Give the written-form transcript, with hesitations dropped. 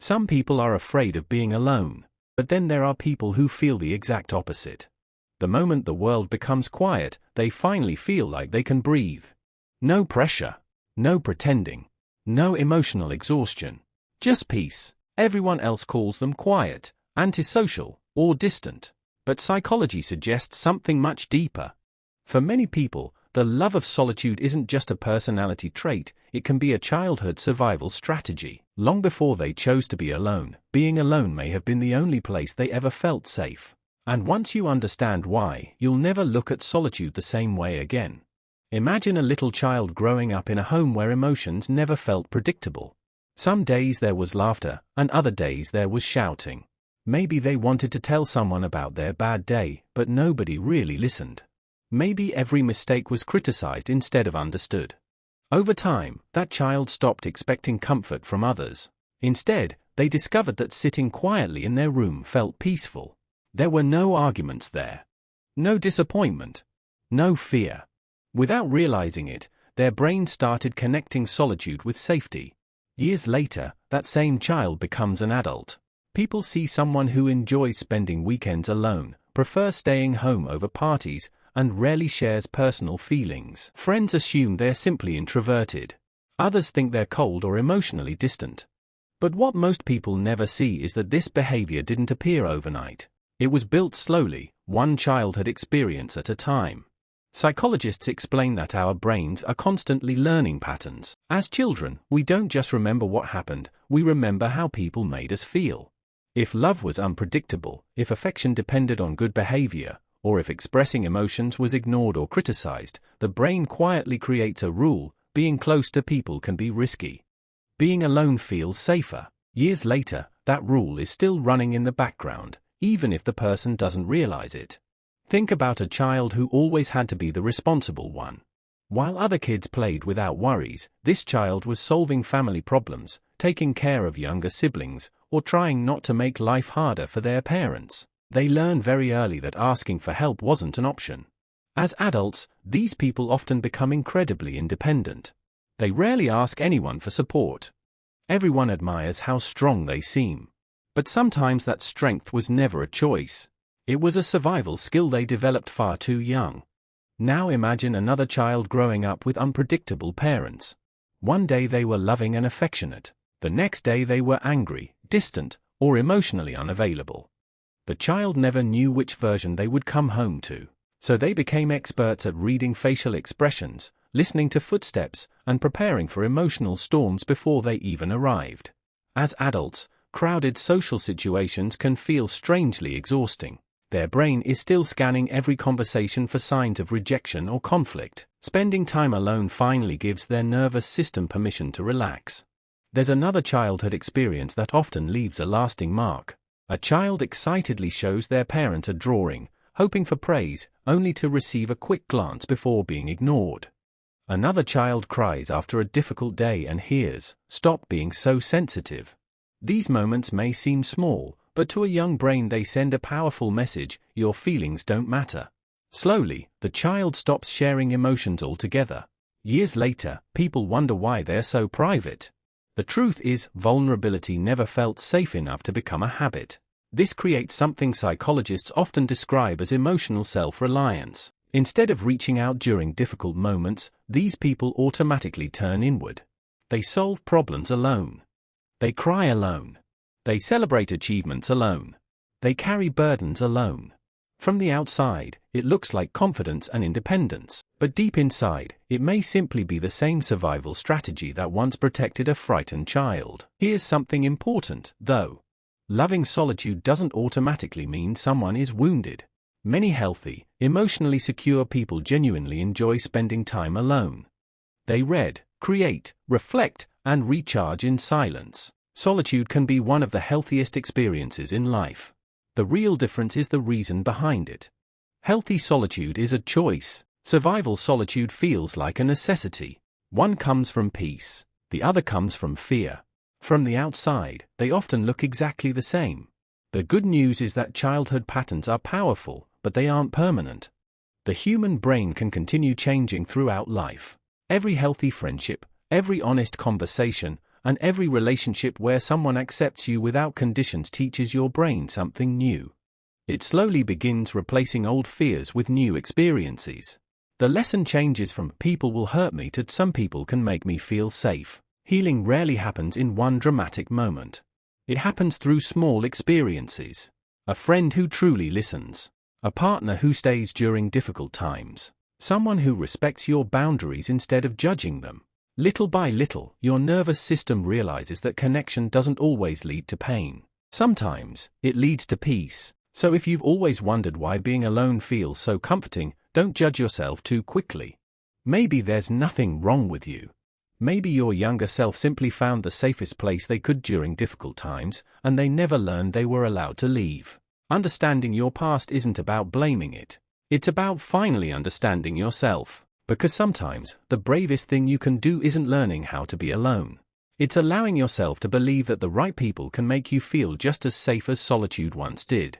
Some people are afraid of being alone, but then there are people who feel the exact opposite. The moment the world becomes quiet, they finally feel like they can breathe. No pressure, no pretending, no emotional exhaustion, just peace. Everyone else calls them quiet, antisocial, or distant, but psychology suggests something much deeper. For many people, the love of solitude isn't just a personality trait, it can be a childhood survival strategy. Long before they chose to be alone, being alone may have been the only place they ever felt safe. And once you understand why, you'll never look at solitude the same way again. Imagine a little child growing up in a home where emotions never felt predictable. Some days there was laughter, and other days there was shouting. Maybe they wanted to tell someone about their bad day, but nobody really listened. Maybe every mistake was criticized instead of understood. Over time, that child stopped expecting comfort from others. Instead, they discovered that sitting quietly in their room felt peaceful. There were no arguments there. No disappointment. No fear. Without realizing it, their brain started connecting solitude with safety. Years later, that same child becomes an adult. People see someone who enjoys spending weekends alone, prefers staying home over parties, and rarely shares personal feelings. Friends assume they're simply introverted. Others think they're cold or emotionally distant. But what most people never see is that this behavior didn't appear overnight. It was built slowly, one childhood experience at a time. Psychologists explain that our brains are constantly learning patterns. As children, we don't just remember what happened, we remember how people made us feel. If love was unpredictable, if affection depended on good behavior, or if expressing emotions was ignored or criticized, the brain quietly creates a rule: being close to people can be risky. Being alone feels safer. Years later, that rule is still running in the background, even if the person doesn't realize it. Think about a child who always had to be the responsible one. While other kids played without worries, this child was solving family problems, taking care of younger siblings, or trying not to make life harder for their parents. They learn very early that asking for help wasn't an option. As adults, these people often become incredibly independent. They rarely ask anyone for support. Everyone admires how strong they seem. But sometimes that strength was never a choice. It was a survival skill they developed far too young. Now imagine another child growing up with unpredictable parents. One day they were loving and affectionate. The next day they were angry, distant, or emotionally unavailable. The child never knew which version they would come home to. So they became experts at reading facial expressions, listening to footsteps, and preparing for emotional storms before they even arrived. As adults, crowded social situations can feel strangely exhausting. Their brain is still scanning every conversation for signs of rejection or conflict. Spending time alone finally gives their nervous system permission to relax. There's another childhood experience that often leaves a lasting mark. A child excitedly shows their parent a drawing, hoping for praise, only to receive a quick glance before being ignored. Another child cries after a difficult day and hears, "Stop being so sensitive." These moments may seem small, but to a young brain they send a powerful message: your feelings don't matter. Slowly, the child stops sharing emotions altogether. Years later, people wonder why they're so private. The truth is, vulnerability never felt safe enough to become a habit. This creates something psychologists often describe as emotional self-reliance. Instead of reaching out during difficult moments, these people automatically turn inward. They solve problems alone. They cry alone. They celebrate achievements alone. They carry burdens alone. From the outside, it looks like confidence and independence, but deep inside, it may simply be the same survival strategy that once protected a frightened child. Here's something important, though. Loving solitude doesn't automatically mean someone is wounded. Many healthy, emotionally secure people genuinely enjoy spending time alone. They read, create, reflect, and recharge in silence. Solitude can be one of the healthiest experiences in life. The real difference is the reason behind it. Healthy solitude is a choice. Survival solitude feels like a necessity. One comes from peace, the other comes from fear. From the outside, they often look exactly the same. The good news is that childhood patterns are powerful, but they aren't permanent. The human brain can continue changing throughout life. Every healthy friendship, every honest conversation, And every relationship where someone accepts you without conditions teaches your brain something new. It slowly begins replacing old fears with new experiences. The lesson changes from "people will hurt me" to "some people can make me feel safe." Healing rarely happens in one dramatic moment. It happens through small experiences. A friend who truly listens. A partner who stays during difficult times. Someone who respects your boundaries instead of judging them. Little by little, your nervous system realizes that connection doesn't always lead to pain. Sometimes, it leads to peace. So if you've always wondered why being alone feels so comforting, don't judge yourself too quickly. Maybe there's nothing wrong with you. Maybe your younger self simply found the safest place they could during difficult times, and they never learned they were allowed to leave. Understanding your past isn't about blaming it. It's about finally understanding yourself. Because sometimes, the bravest thing you can do isn't learning how to be alone. It's allowing yourself to believe that the right people can make you feel just as safe as solitude once did.